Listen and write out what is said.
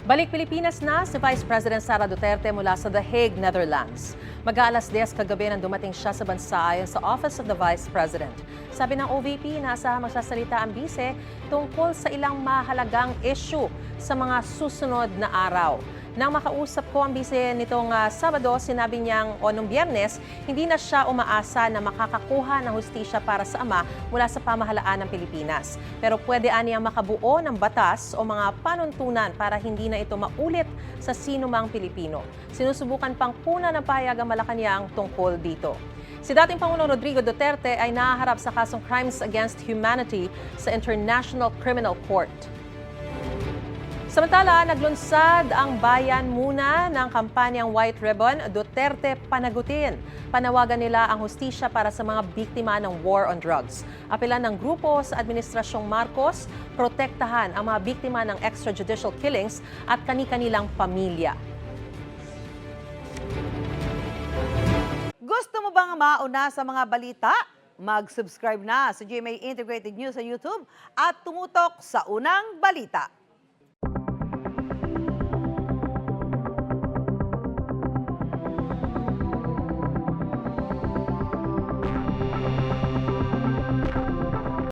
Balik Pilipinas na si Vice President Sara Duterte mula sa The Hague, Netherlands. Mag-aalas 10 kagabi nang dumating siya sa bansa ayon sa Office of the Vice President. Sabi ng OVP, nasa magsasalita ang bise tungkol sa ilang mahalagang issue sa mga susunod na araw. Nang makausap ko ang bise nitong Sabado, sinabi niyang nung Biyernes, hindi na siya umaasa na makakakuha ng hustisya para sa ama mula sa pamahalaan ng Pilipinas. Pero pwede aniyang makabuo ng batas o mga panuntunan para hindi na ito maulit sa sinumang Pilipino. Sinusubukan pang puna ng pahayag ang Malacanang tungkol dito. Si dating Pangulong Rodrigo Duterte ay nahaharap sa kasong Crimes Against Humanity sa International Criminal Court. Samantala, naglunsad ang bayan muna ng kampanyang White Ribbon, Duterte Panagutin. Panawagan nila ang hustisya para sa mga biktima ng war on drugs. Apelan ng grupo sa Administrasyong Marcos, protektahan ang mga biktima ng extrajudicial killings at kani-kanilang pamilya. Gusto mo bang mauna sa mga balita? Mag-subscribe na sa GMA Integrated News sa YouTube at tumutok sa unang balita.